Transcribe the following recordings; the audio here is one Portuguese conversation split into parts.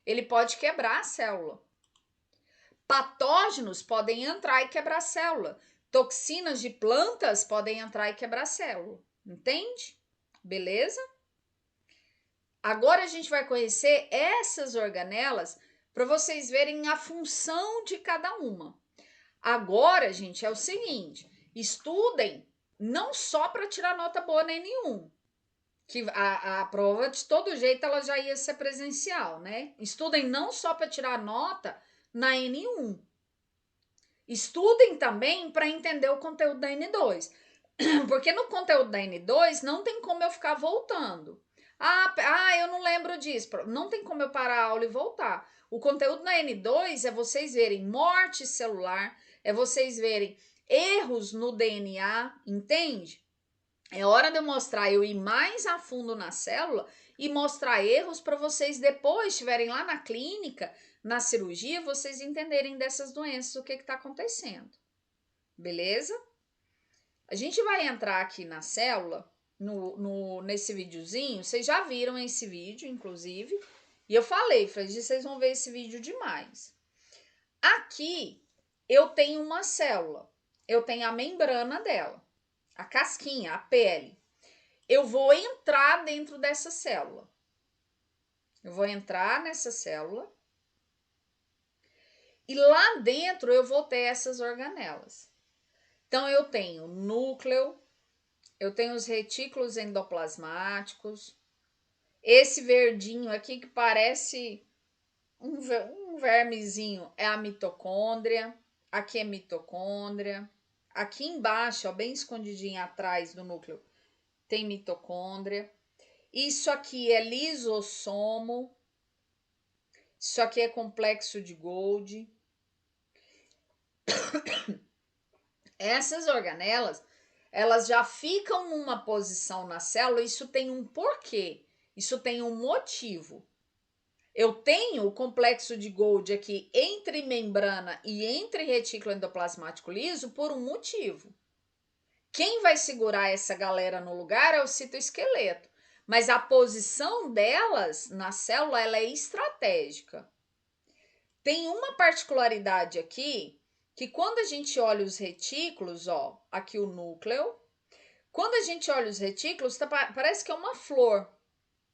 ele pode quebrar a célula. Patógenos podem entrar e quebrar a célula. Toxinas de plantas podem entrar e quebrar a célula. Entende? Beleza? Agora a gente vai conhecer essas organelas para vocês verem a função de cada uma. Agora, gente, é o seguinte, estudem não só para tirar nota boa na N1, que a prova de todo jeito ela já ia ser presencial, né? Estudem não só para tirar nota na N1. Estudem também para entender o conteúdo da N2. Porque no conteúdo da N2 não tem como eu ficar voltando. Eu não lembro disso. Não tem como eu parar a aula e voltar. O conteúdo na N2 é vocês verem morte celular, é vocês verem erros no DNA, entende? É hora de eu mostrar, eu ir mais a fundo na célula e mostrar erros para vocês depois estiverem lá na clínica, na cirurgia, vocês entenderem dessas doenças, o que está acontecendo. Beleza? A gente vai entrar aqui na célula, nesse videozinho. Vocês já viram esse vídeo, inclusive. E eu falei, vocês vão ver esse vídeo demais. Aqui, eu tenho uma célula. Eu tenho a membrana dela. A casquinha, a pele. Eu vou entrar dentro dessa célula. Eu vou entrar nessa célula. E lá dentro eu vou ter essas organelas. Então, eu tenho núcleo, eu tenho os retículos endoplasmáticos, esse verdinho aqui que parece um vermezinho é a mitocôndria, aqui é mitocôndria, aqui embaixo, ó, bem escondidinho atrás do núcleo, tem mitocôndria, isso aqui é lisossomo, isso aqui é complexo de Golgi. Essas organelas, elas já ficam numa posição na célula, isso tem um porquê, isso tem um motivo. Eu tenho o complexo de Golgi aqui entre membrana e entre retículo endoplasmático liso por um motivo. Quem vai segurar essa galera no lugar é o citoesqueleto, mas a posição delas na célula ela é estratégica. Tem uma particularidade aqui, que quando a gente olha os retículos, ó, aqui o núcleo, quando a gente olha os retículos, parece que é uma flor.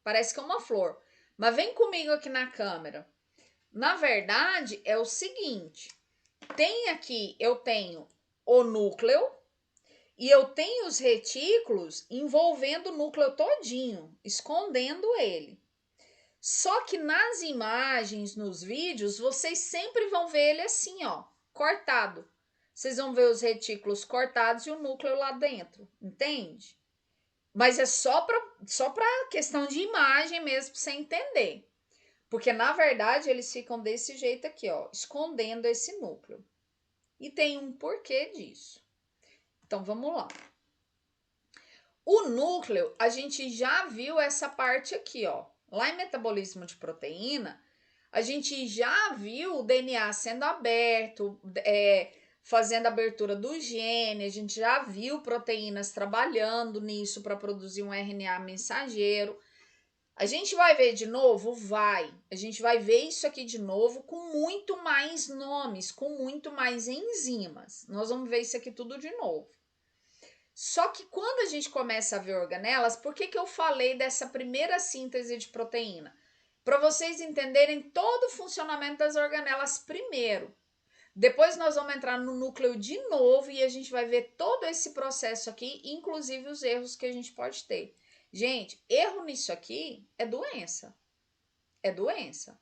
Parece que é uma flor. Mas vem comigo aqui na câmera. Na verdade, é o seguinte. Eu tenho o núcleo e eu tenho os retículos envolvendo o núcleo todinho, escondendo ele. Só que nas imagens, nos vídeos, vocês sempre vão ver ele assim, ó, cortado. Vocês vão ver os retículos cortados e o núcleo lá dentro, entende? Mas é só para questão de imagem mesmo, para você entender. Porque, na verdade, eles ficam desse jeito aqui, ó, escondendo esse núcleo. E tem um porquê disso. Então, vamos lá. O núcleo, a gente já viu essa parte aqui, ó. Lá em metabolismo de proteína, a gente já viu o DNA sendo aberto, fazendo abertura do gene, a gente já viu proteínas trabalhando nisso para produzir um RNA mensageiro. A gente vai ver de novo? Vai. A gente vai ver isso aqui de novo com muito mais nomes, com muito mais enzimas. Nós vamos ver isso aqui tudo de novo. Só que quando a gente começa a ver organelas, por que eu falei dessa primeira síntese de proteína? Para vocês entenderem todo o funcionamento das organelas primeiro. Depois nós vamos entrar no núcleo de novo e a gente vai ver todo esse processo aqui, inclusive os erros que a gente pode ter. Gente, erro nisso aqui é doença. É doença.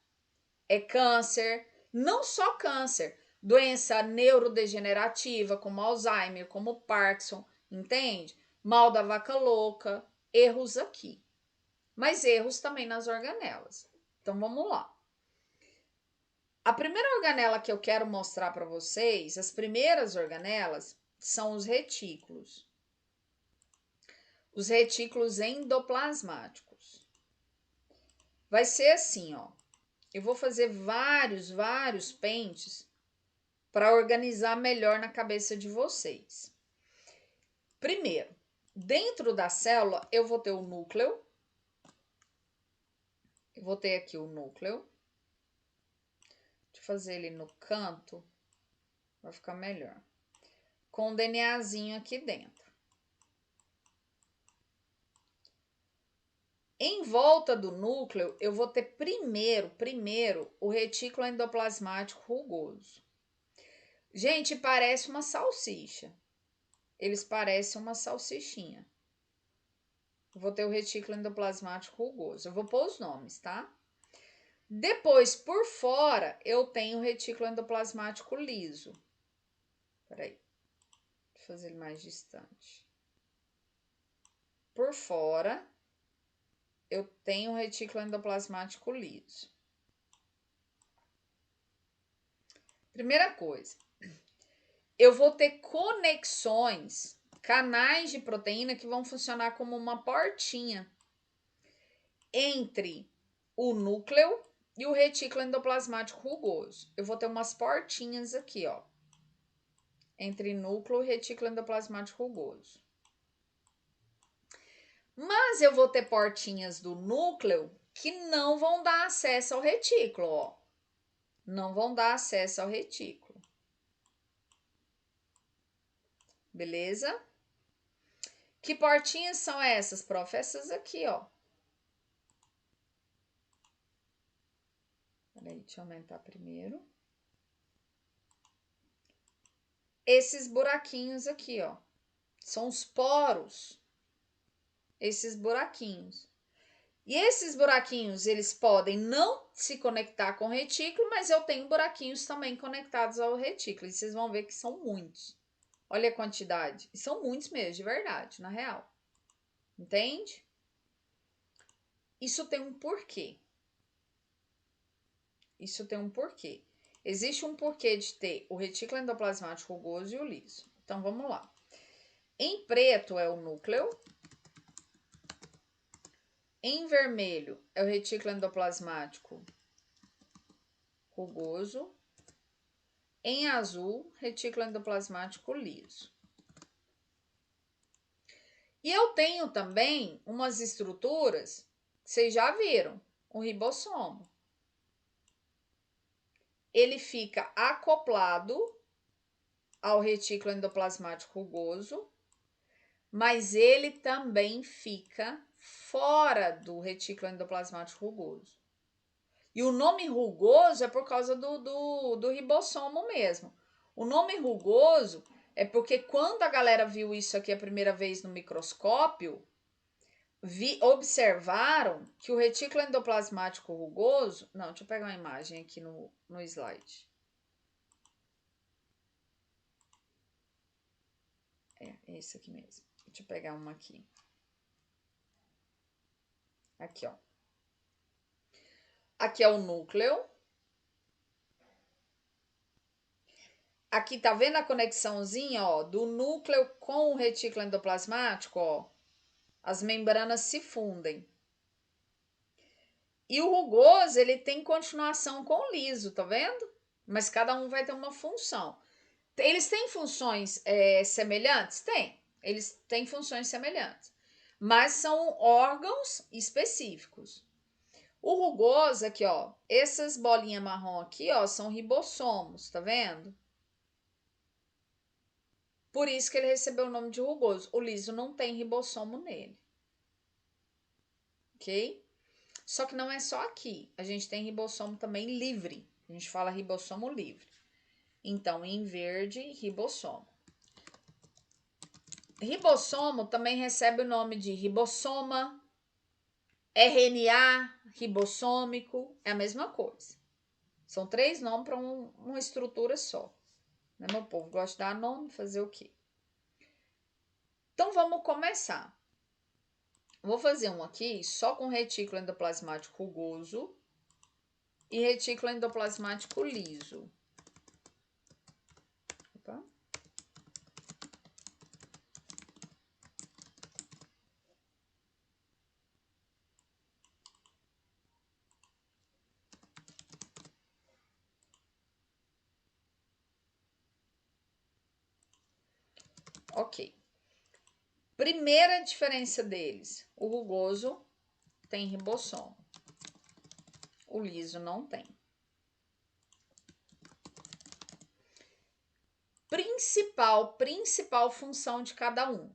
É câncer, não só câncer, doença neurodegenerativa, como Alzheimer, como Parkinson, entende? Mal da vaca louca, erros aqui. Mas erros também nas organelas. Então vamos lá. A primeira organela que eu quero mostrar para vocês, as primeiras organelas, são os retículos. Os retículos endoplasmáticos. Vai ser assim, ó. Eu vou fazer vários pentes para organizar melhor na cabeça de vocês. Primeiro, dentro da célula, eu vou ter o núcleo. Eu vou ter aqui o núcleo. fazer ele no canto, vai ficar melhor. Com o DNAzinho aqui dentro. Em volta do núcleo, eu vou ter primeiro, o retículo endoplasmático rugoso. Gente, parece uma salsicha. Eles parecem uma salsichinha. Eu vou ter o retículo endoplasmático rugoso. Eu vou pôr os nomes, tá? Depois, por fora, eu tenho o retículo endoplasmático liso. Peraí. Vou fazer ele mais distante. Por fora, eu tenho o retículo endoplasmático liso. Primeira coisa, eu vou ter conexões, canais de proteína que vão funcionar como uma portinha entre o núcleo e o retículo endoplasmático rugoso. Eu vou ter umas portinhas aqui, ó, entre núcleo e retículo endoplasmático rugoso. Mas eu vou ter portinhas do núcleo que não vão dar acesso ao retículo, ó. Não vão dar acesso ao retículo. Beleza? Que portinhas são essas, prof? Essas aqui, ó. Peraí, deixa eu aumentar primeiro. Esses buraquinhos aqui, ó. São os poros. Esses buraquinhos. E esses buraquinhos, eles podem não se conectar com o retículo, mas eu tenho buraquinhos também conectados ao retículo. E vocês vão ver que são muitos. Olha a quantidade. E são muitos mesmo, de verdade, na real. Entende? Isso tem um porquê. Isso tem um porquê. Existe um porquê de ter o retículo endoplasmático rugoso e o liso. Então, vamos lá. Em preto é o núcleo. Em vermelho é o retículo endoplasmático rugoso. Em azul, retículo endoplasmático liso. E eu tenho também umas estruturas que vocês já viram, o ribossomo. Ele fica acoplado ao retículo endoplasmático rugoso, mas ele também fica fora do retículo endoplasmático rugoso. E o nome rugoso é por causa do ribossomo mesmo. O nome rugoso é porque quando a galera viu isso aqui a primeira vez no microscópio, observaram que o retículo endoplasmático rugoso... Não, deixa eu pegar uma imagem aqui no slide. É esse aqui mesmo. Deixa eu pegar uma aqui. Aqui, ó. Aqui é o núcleo. Aqui, tá vendo a conexãozinha, ó, do núcleo com o retículo endoplasmático, ó? As membranas se fundem. E o rugoso, ele tem continuação com o liso, tá vendo? Mas cada um vai ter uma função. Eles têm funções semelhantes? Tem. Eles têm funções semelhantes. Mas são órgãos específicos. O rugoso aqui, ó, essas bolinhas marrom aqui, ó, são ribossomos, tá vendo? Por isso que ele recebeu o nome de rugoso. O liso não tem ribossomo nele. Ok? Só que não é só aqui. A gente tem ribossomo também livre. A gente fala ribossomo livre. Então, em verde, ribossomo. Ribossomo também recebe o nome de ribossoma, RNA ribossômico, é a mesma coisa. São 3 nomes para uma estrutura só. Né, meu povo? Gosta de dar nome, fazer o quê? Então, vamos começar. Vou fazer um aqui só com retículo endoplasmático rugoso e retículo endoplasmático liso. Opa. Ok. Primeira diferença deles: o rugoso tem ribossomo, o liso não tem. principal função de cada um.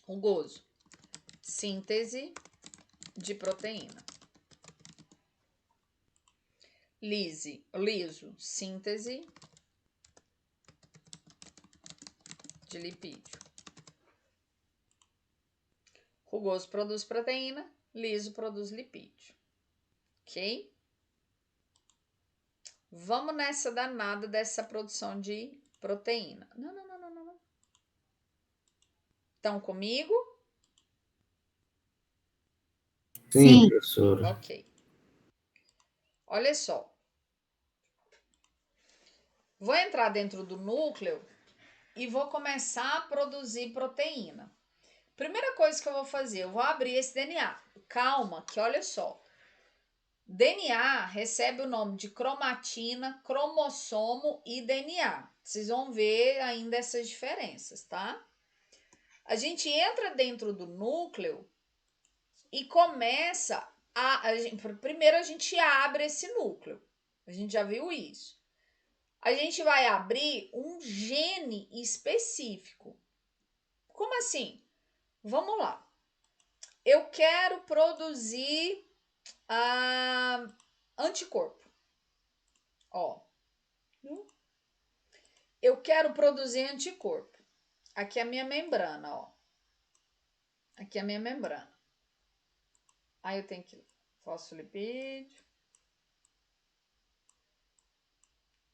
Rugoso, síntese de proteína. Liso, síntese de lipídio. Rugoso produz proteína, liso produz lipídio. Ok? Vamos nessa danada dessa produção de proteína. Não. Estão comigo? Sim, professora. Ok. Olha só. Vou entrar dentro do núcleo e vou começar a produzir proteína. Primeira coisa que eu vou fazer, eu vou abrir esse DNA. Calma, que olha só. DNA recebe o nome de cromatina, cromossomo e DNA. Vocês vão ver ainda essas diferenças, tá? A gente entra dentro do núcleo e começa primeiro a gente abre esse núcleo. A gente já viu isso. A gente vai abrir um gene específico. Como assim? Vamos lá. Eu quero produzir anticorpo. Ó. Eu quero produzir anticorpo. Aqui é a minha membrana, ó. Aqui é a minha membrana. Aí eu tenho que fosfolipídio.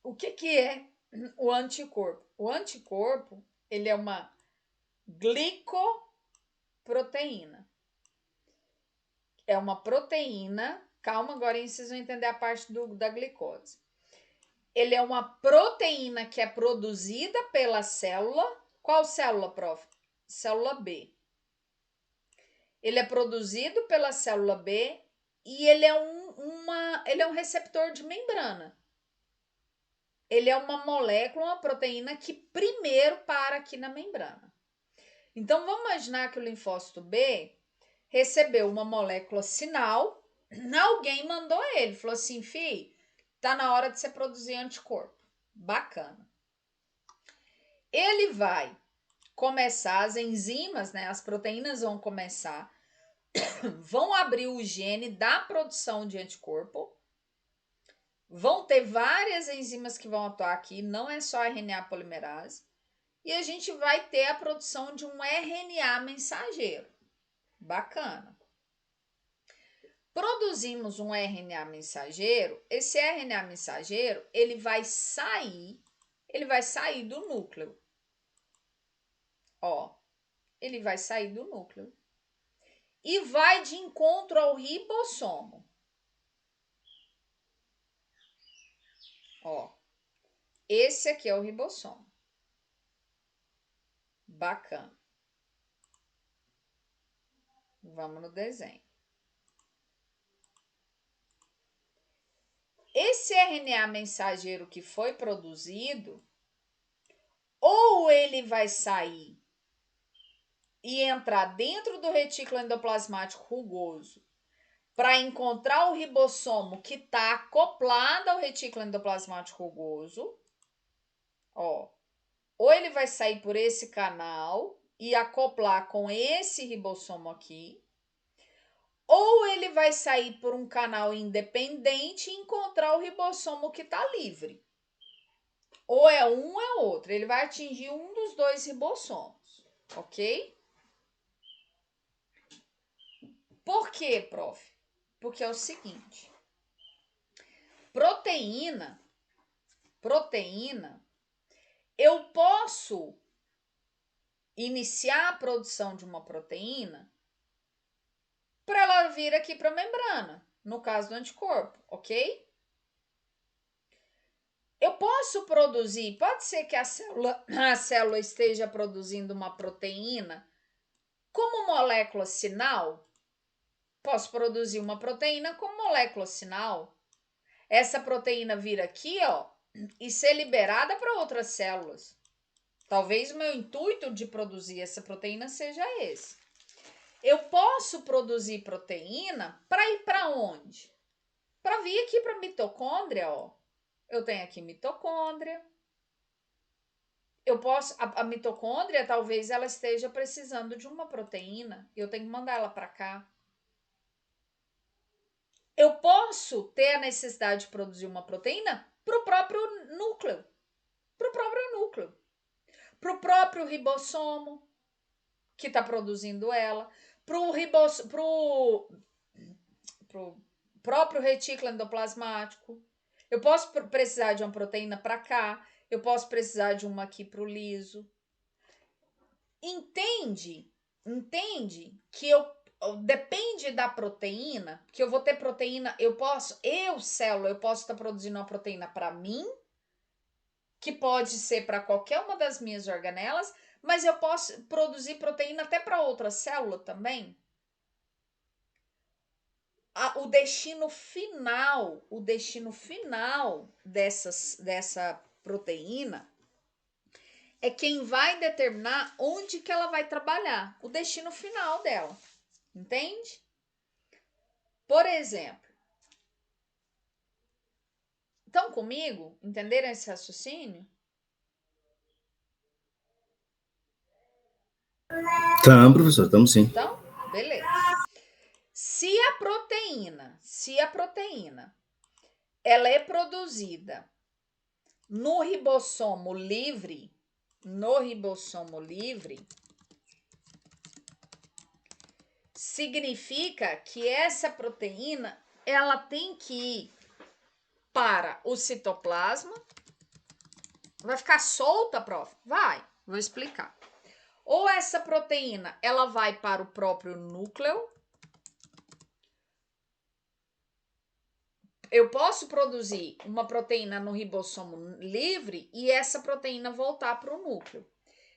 O que é o anticorpo? O anticorpo, ele é uma glicoproteína. É uma proteína. Calma, agora vocês vão entender a parte da glicose. Ele é uma proteína que é produzida pela célula. Qual célula, prof? Célula B. Ele é produzido pela célula B e ele é um receptor de membrana. Ele é uma molécula, uma proteína que primeiro para aqui na membrana. Então, vamos imaginar que o linfócito B recebeu uma molécula sinal, alguém mandou ele, falou assim, tá na hora de você produzir anticorpo. Bacana. Ele vai começar, as enzimas, né, as proteínas vão começar, vão abrir o gene da produção de anticorpo, vão ter várias enzimas que vão atuar aqui, não é só RNA polimerase, e a gente vai ter a produção de um RNA mensageiro. Bacana. Produzimos um RNA mensageiro, esse RNA mensageiro, ele vai sair do núcleo. Ó, ele vai sair do núcleo e vai de encontro ao ribossomo. Ó, esse aqui é o ribossomo. Bacana. Vamos no desenho. Esse RNA mensageiro que foi produzido, ou ele vai sair e entrar dentro do retículo endoplasmático rugoso para encontrar o ribossomo que está acoplado ao retículo endoplasmático rugoso, ó, ou ele vai sair por esse canal e acoplar com esse ribossomo aqui, ou ele vai sair por um canal independente e encontrar o ribossomo que está livre. Ou é um ou é outro. Ele vai atingir um dos dois ribossomos, ok? Por quê, prof? Porque é o seguinte. Proteína, eu posso iniciar a produção de uma proteína para ela vir aqui para a membrana, no caso do anticorpo, ok? Eu posso produzir, pode ser que a célula esteja produzindo uma proteína como molécula sinal. Posso produzir uma proteína como molécula sinal. Essa proteína vir aqui, ó, e ser liberada para outras células. Talvez o meu intuito de produzir essa proteína seja esse. Eu posso produzir proteína para ir para onde? Para vir aqui para mitocôndria, ó, eu tenho aqui mitocôndria. Eu posso, a mitocôndria, talvez ela esteja precisando de uma proteína, eu tenho que mandar ela para cá. Eu posso ter a necessidade de produzir uma proteína para o próprio núcleo, para o próprio ribossomo que está produzindo ela, para o próprio retículo endoplasmático. Eu posso precisar de uma proteína para cá, eu posso precisar de uma aqui para o liso. Entende que depende da proteína, que eu vou ter proteína, célula, eu posso estar produzindo uma proteína para mim, que pode ser para qualquer uma das minhas organelas, mas eu posso produzir proteína até para outra célula também. O destino final dessa proteína é quem vai determinar onde que ela vai trabalhar, o destino final dela, entende? Por exemplo, estão comigo? Entenderam esse raciocínio? Estamos, professor, estamos sim. Então, beleza. Se a proteína ela é produzida no ribossomo livre, significa que essa proteína ela tem que ir para o citoplasma. Vai ficar solta, prof? Vai, vou explicar. Ou essa proteína ela vai para o próprio núcleo. Eu posso produzir uma proteína no ribossomo livre e essa proteína voltar para o núcleo.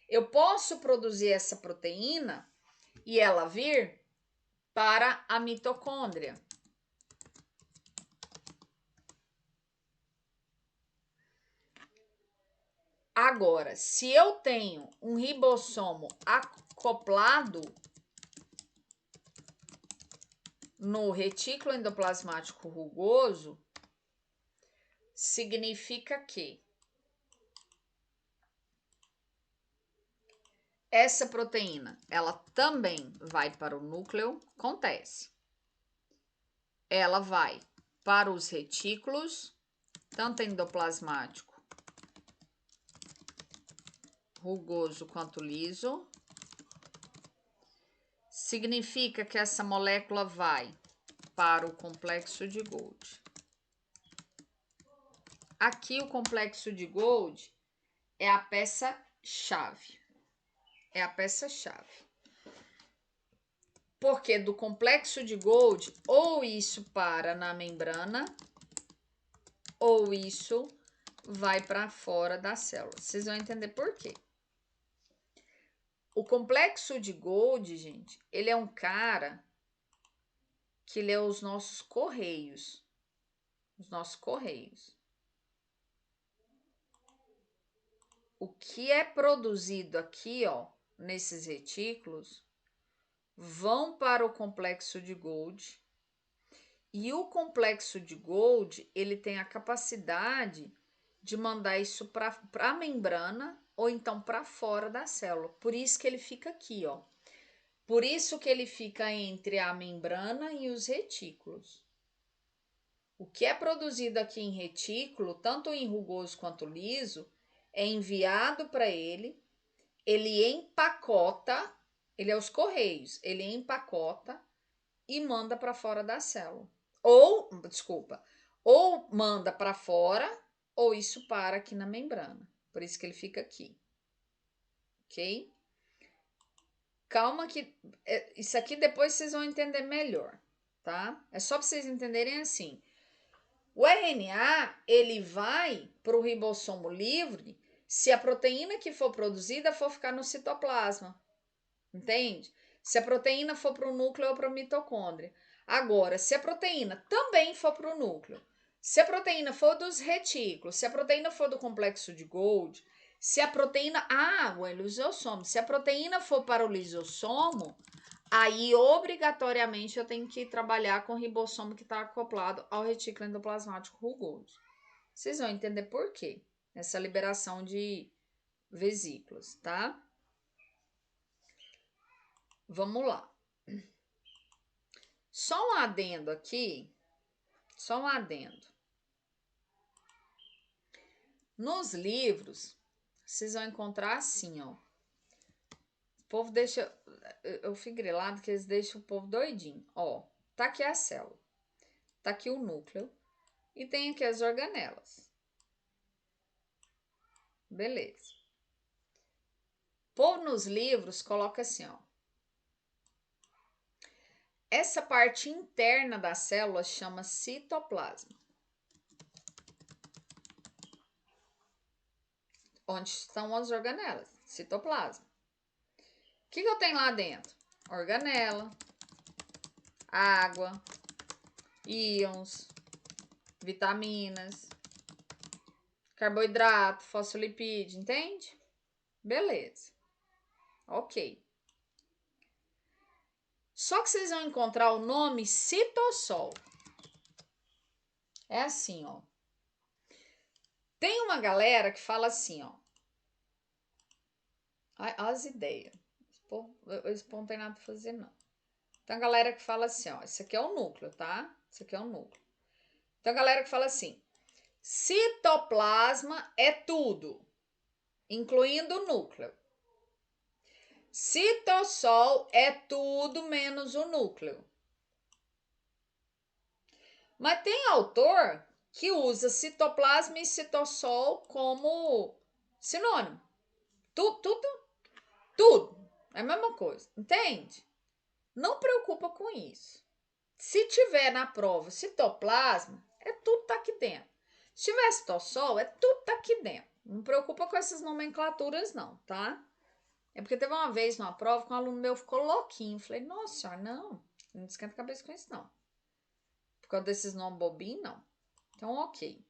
Eu posso produzir essa proteína e ela vir para a mitocôndria. Agora, se eu tenho um ribossomo acoplado no retículo endoplasmático rugoso, significa que essa proteína, ela também vai para o núcleo, acontece. Ela vai para os retículos, tanto endoplasmático, rugoso quanto liso. Significa que essa molécula vai para o complexo de Golgi. Aqui o complexo de Golgi é a peça-chave. Porque do complexo de Golgi, ou isso para na membrana, ou isso vai para fora da célula. Vocês vão entender por quê. O complexo de Golgi, gente, ele é um cara que lê os nossos correios. O que é produzido aqui, ó, nesses retículos, vão para o complexo de Golgi. E o complexo de Golgi, ele tem a capacidade de mandar isso para a membrana ou então para fora da célula. Por isso que ele fica aqui, ó. Por isso que ele fica entre a membrana e os retículos. O que é produzido aqui em retículo, tanto em rugoso quanto liso, é enviado para ele empacota, ele é os correios, ele empacota e manda para fora da célula. Ou manda para fora, ou isso para aqui na membrana. Por isso que ele fica aqui. Ok? Calma que isso aqui depois vocês vão entender melhor, tá? É só para vocês entenderem assim. O RNA, ele vai para o ribossomo livre se a proteína que for produzida for ficar no citoplasma. Entende? Se a proteína for para o núcleo ou para a mitocôndria. Agora, se a proteína também for para o núcleo, se a proteína for dos retículos, se a proteína for do complexo de Golgi, se a proteína... o lisossomo. Se a proteína for para o lisossomo, aí obrigatoriamente eu tenho que trabalhar com o ribossomo que está acoplado ao retículo endoplasmático rugoso. Vocês vão entender por quê essa liberação de vesículas, tá? Vamos lá. Só um adendo aqui, só um adendo. Nos livros, vocês vão encontrar assim, ó. O povo deixa, eu fico grilado que eles deixam o povo doidinho. Ó, tá aqui a célula, tá aqui o núcleo e tem aqui as organelas. Beleza. O povo nos livros coloca assim, ó. Essa parte interna da célula chama citoplasma. Onde estão as organelas? Citoplasma. O que eu tenho lá dentro? Organela, água, íons, vitaminas, carboidrato, fosfolipídio, entende? Beleza. Ok. Só que vocês vão encontrar o nome citossol. É assim, ó. Tem uma galera que fala assim, ó. As ideias. Esse povo não tem nada pra fazer, não. Tem a galera que fala assim, ó. Isso aqui é o núcleo, tá? Isso aqui é o núcleo. Tem a galera que fala assim. Citoplasma é tudo, incluindo o núcleo. Citossol é tudo menos o núcleo. Mas tem autor que usa citoplasma e citossol como sinônimo. Tudo. É a mesma coisa, entende? Não preocupa com isso. Se tiver na prova citoplasma, é tudo tá aqui dentro. Se tiver citossol, é tudo tá aqui dentro. Não preocupa com essas nomenclaturas não, tá? É porque teve uma vez numa prova que um aluno meu ficou louquinho. Falei, nossa senhora, não esquenta a cabeça com isso não. Por causa desses nomes bobinhos, não. Então, ok.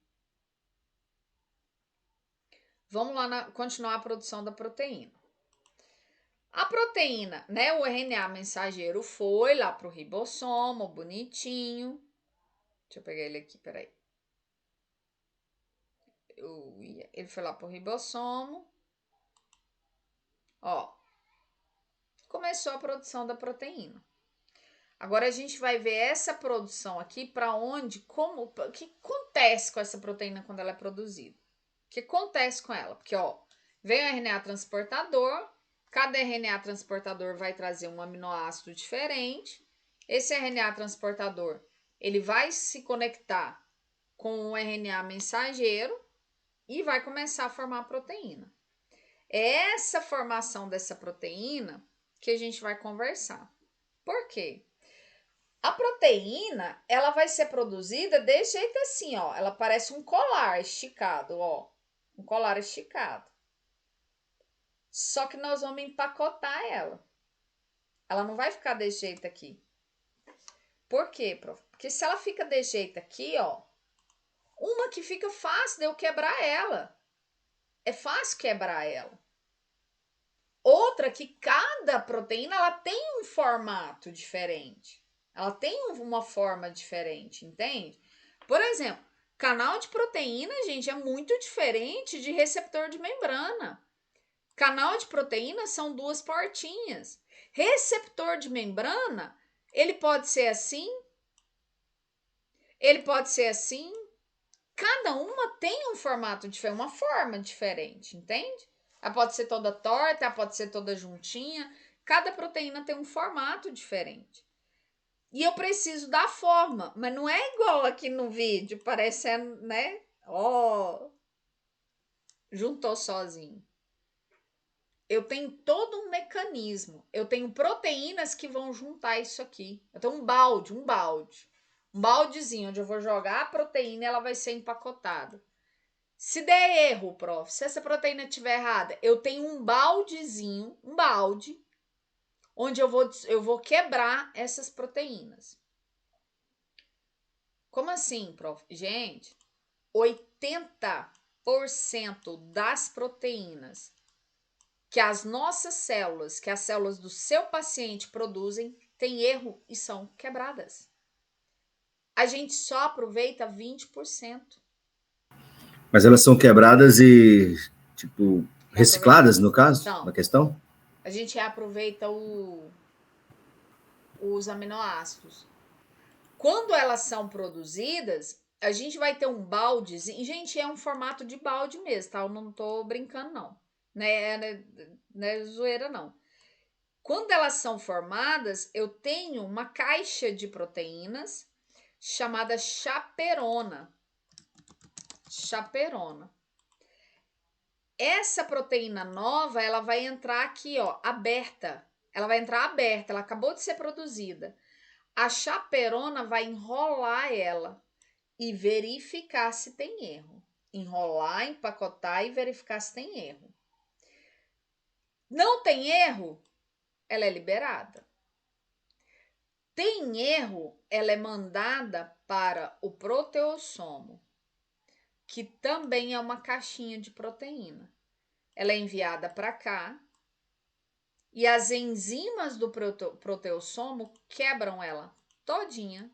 Vamos lá continuar a produção da proteína. A proteína, né? O RNA mensageiro foi lá pro ribossomo, bonitinho. Deixa eu pegar ele aqui, peraí. Ele foi lá pro ribossomo. Ó. Começou a produção da proteína. Agora a gente vai ver essa produção aqui para onde, como, o que acontece com essa proteína quando ela é produzida. O que acontece com ela? Porque, ó, vem o RNA transportador, cada RNA transportador vai trazer um aminoácido diferente. Esse RNA transportador, ele vai se conectar com o RNA mensageiro e vai começar a formar a proteína. É essa formação dessa proteína que a gente vai conversar. Por quê? A proteína, ela vai ser produzida desse jeito assim, ó. Ela parece um colar esticado, ó. Um colar esticado. Só que nós vamos empacotar ela. Ela não vai ficar desse jeito aqui. Por quê, prof? Porque se ela fica desse jeito aqui, ó. Uma que fica fácil de eu quebrar ela. É fácil quebrar ela. Outra que cada proteína, ela tem um formato diferente. Ela tem uma forma diferente, entende? Por exemplo, canal de proteína, gente, é muito diferente de receptor de membrana. Canal de proteína são duas portinhas. Receptor de membrana, ele pode ser assim, ele pode ser assim. Cada uma tem um formato diferente, uma forma diferente, entende? Ela pode ser toda torta, ela pode ser toda juntinha. Cada proteína tem um formato diferente. E eu preciso da forma, mas não é igual aqui no vídeo, parecendo, né? Ó, juntou sozinho. Eu tenho todo um mecanismo. Eu tenho proteínas que vão juntar isso aqui. Eu tenho um baldezinho onde eu vou jogar a proteína e ela vai ser empacotada. Se der erro, prof, se essa proteína estiver errada, eu tenho um baldezinho, um balde, onde eu vou quebrar essas proteínas. Como assim, prof? Gente, 80% das proteínas que as nossas células, que as células do seu paciente produzem, têm erro e são quebradas. A gente só aproveita 20%. Mas elas são quebradas e, tipo, recicladas, no caso, Então, na questão? a gente reaproveita os aminoácidos. Quando elas são produzidas, a gente vai ter um balde. Gente, é um formato de balde mesmo, tá? Eu não tô brincando, não. Não é zoeira, não. Quando elas são formadas, eu tenho uma caixa de proteínas chamada chaperona. Chaperona. Essa proteína nova, ela vai entrar aqui, ó, aberta. Ela vai entrar aberta, ela acabou de ser produzida. A chaperona vai enrolar ela e verificar se tem erro. Enrolar, empacotar e verificar se tem erro. Não tem erro, ela é liberada. Tem erro, ela é mandada para o proteossomo, que também é uma caixinha de proteína. Ela é enviada para cá e as enzimas do proteossomo quebram ela todinha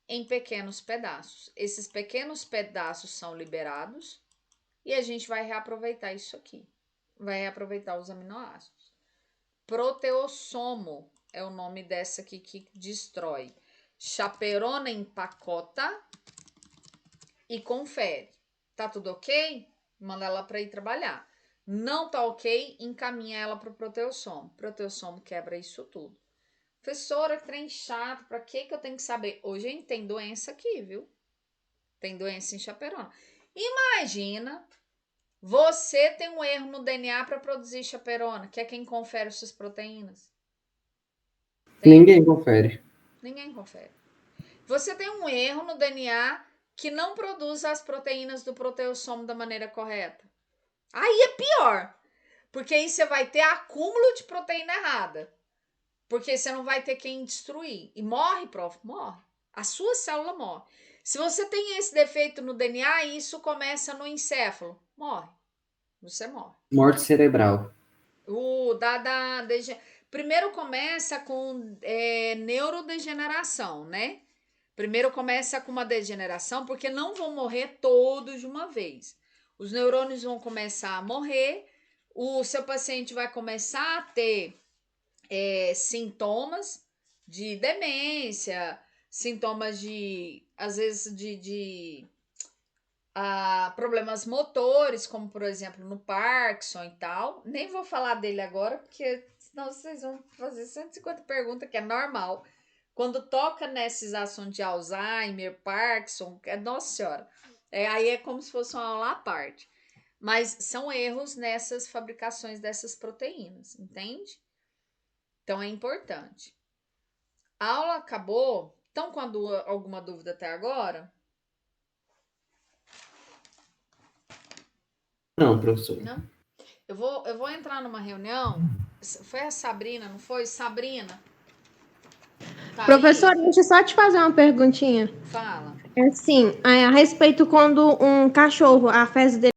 em pequenos pedaços. Esses pequenos pedaços são liberados e a gente vai reaproveitar isso aqui. Vai reaproveitar os aminoácidos. Proteossomo é o nome dessa aqui que destrói. Chaperona empacota e confere. Tá tudo ok? Manda ela para ir trabalhar. Não tá ok? Encaminha ela para o proteossomo. Proteossomo quebra isso tudo. Professora, que trem chato, pra que eu tenho que saber? Hoje, gente, tem doença aqui, viu? Tem doença em chaperona. Imagina, você tem um erro no DNA para produzir chaperona, que é quem confere suas proteínas. Ninguém confere. Ninguém confere. Você tem um erro no DNA que não produz as proteínas do proteossomo da maneira correta. Aí é pior, porque aí você vai ter acúmulo de proteína errada. Porque você não vai ter quem destruir. E morre, prof? Morre. A sua célula morre. Se você tem esse defeito no DNA, isso começa no encéfalo. Morre. Você morre. Morte cerebral. Primeiro começa com neurodegeneração, né? Primeiro começa com uma degeneração, porque não vão morrer todos de uma vez. Os neurônios vão começar a morrer, o seu paciente vai começar a ter sintomas de demência, sintomas de, às vezes, de problemas motores, como por exemplo no Parkinson e tal. Nem vou falar dele agora, porque senão vocês vão fazer 150 perguntas, que é normal. Quando toca nesses assuntos de Alzheimer, Parkinson, nossa senhora, aí é como se fosse uma aula à parte. Mas são erros nessas fabricações dessas proteínas, entende? Então é importante. A aula acabou. Estão com alguma dúvida até agora? Não, professor. Não? Eu vou entrar numa reunião. Foi a Sabrina, não foi? Sabrina? Tá Professor, aí? deixa eu só te fazer uma perguntinha. Fala. É assim, a respeito quando um cachorro, a fezes dele